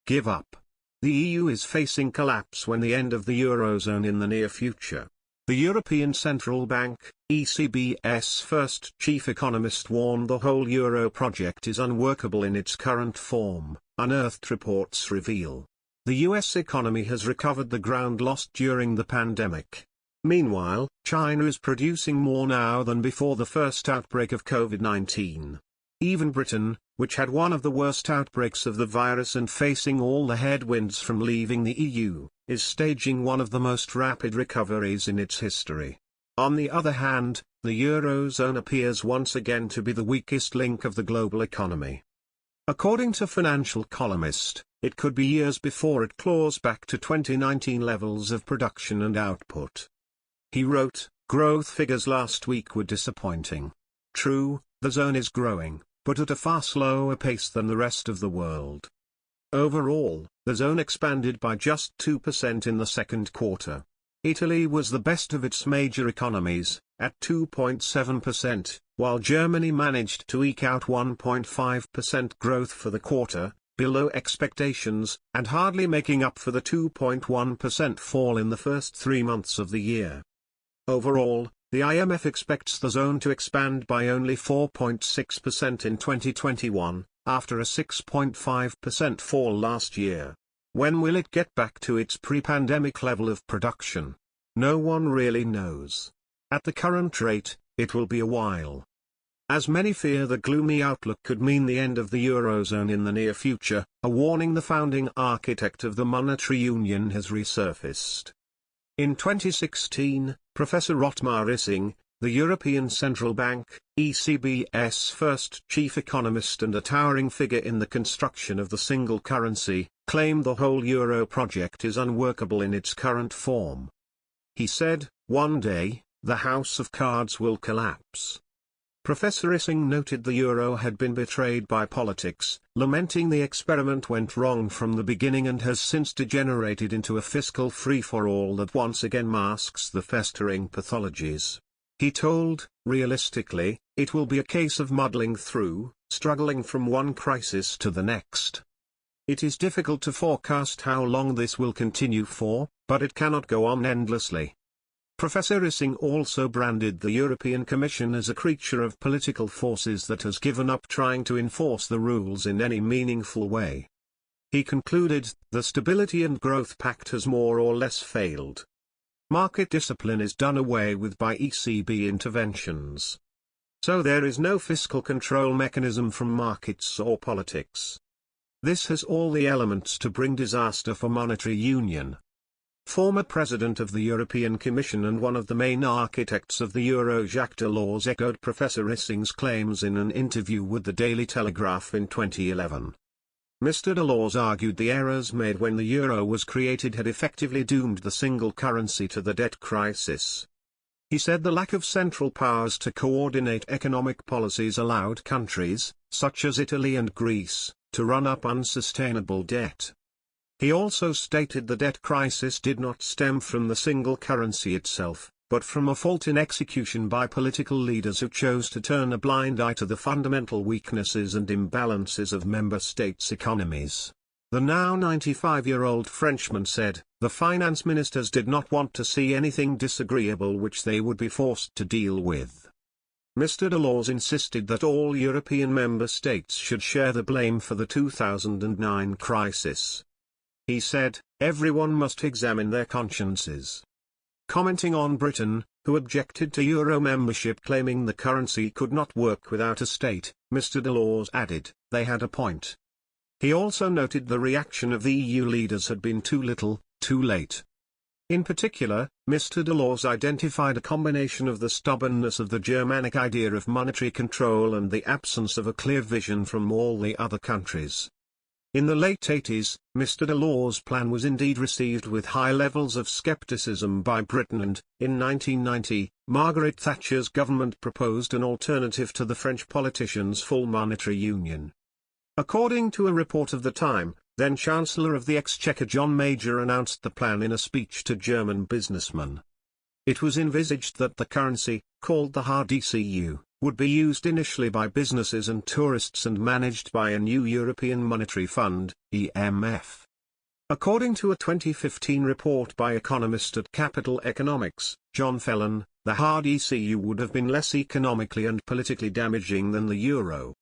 give up. The EU is facing collapse when the end of the Eurozone in the near future. The European Central Bank, ECB's first chief economist warned the whole euro project is unworkable in its current form, unearthed reports reveal. The US economy has recovered the ground lost during the pandemic. Meanwhile, China is producing more now than before the first outbreak of COVID-19. Even Britain, which had one of the worst outbreaks of the virus and facing all the headwinds from leaving the EU, is staging one of the most rapid recoveries in its history. On the other hand, the Eurozone appears once again to be the weakest link of the global economy. According to Financial Columnist, it could be years before it claws back to 2019 levels of production and output. He wrote, "Growth figures last week were disappointing. True, the zone is growing, but at a far slower pace than the rest of the world. Overall, the zone expanded by just 2% in the second quarter. Italy was the best of its major economies, at 2.7%, while Germany managed to eke out 1.5% growth for the quarter, below expectations, and hardly making up for the 2.1% fall in the first 3 months of the year. Overall, the IMF expects the zone to expand by only 4.6% in 2021, after a 6.5% fall last year. When will it get back to its pre-pandemic level of production? No one really knows. At the current rate, it will be a while. As many fear the gloomy outlook could mean the end of the Eurozone in the near future, a warning the founding architect of the monetary union has resurfaced. In 2016, Professor Otmar Issing, the European Central Bank, ECB's first chief economist and a towering figure in the construction of the single currency, claimed the whole euro project is unworkable in its current form. He said, "One day, the house of cards will collapse." Professor Issing noted the euro had been betrayed by politics, lamenting the experiment went wrong from the beginning and has since degenerated into a fiscal free-for-all that once again masks the festering pathologies. He told, realistically, it will be a case of muddling through, struggling from one crisis to the next. It is difficult to forecast how long this will continue for, but it cannot go on endlessly. Professor Issing also branded the European Commission as a creature of political forces that has given up trying to enforce the rules in any meaningful way. He concluded, the Stability and Growth Pact has more or less failed. Market discipline is done away with by ECB interventions. So there is no fiscal control mechanism from markets or politics. This has all the elements to bring disaster for monetary union. Former President of the European Commission and one of the main architects of the euro Jacques Delors echoed Professor Issing's claims in an interview with the Daily Telegraph in 2011. Mr. Delors argued the errors made when the euro was created had effectively doomed the single currency to the debt crisis. He said the lack of central powers to coordinate economic policies allowed countries, such as Italy and Greece, to run up unsustainable debt. He also stated the debt crisis did not stem from the single currency itself, but from a fault in execution by political leaders who chose to turn a blind eye to the fundamental weaknesses and imbalances of member states' economies. The now 95-year-old Frenchman said, the finance ministers did not want to see anything disagreeable which they would be forced to deal with. Mr. Delors insisted that all European member states should share the blame for the 2009 crisis. He said, everyone must examine their consciences. Commenting on Britain, who objected to euro membership claiming the currency could not work without a state, Mr. Delors added, they had a point. He also noted the reaction of the EU leaders had been too little, too late. In particular, Mr. Delors identified a combination of the stubbornness of the Germanic idea of monetary control and the absence of a clear vision from all the other countries. In the late 80s, Mr. Delors' plan was indeed received with high levels of skepticism by Britain and, in 1990, Margaret Thatcher's government proposed an alternative to the French politicians' full monetary union. According to a report of the time, then Chancellor of the Exchequer John Major announced the plan in a speech to German businessmen. It was envisaged that the currency, called the hard ECU, would be used initially by businesses and tourists and managed by a new European Monetary Fund, EMF. According to a 2015 report by economist at Capital Economics, John Fellon, the hard ECU would have been less economically and politically damaging than the euro.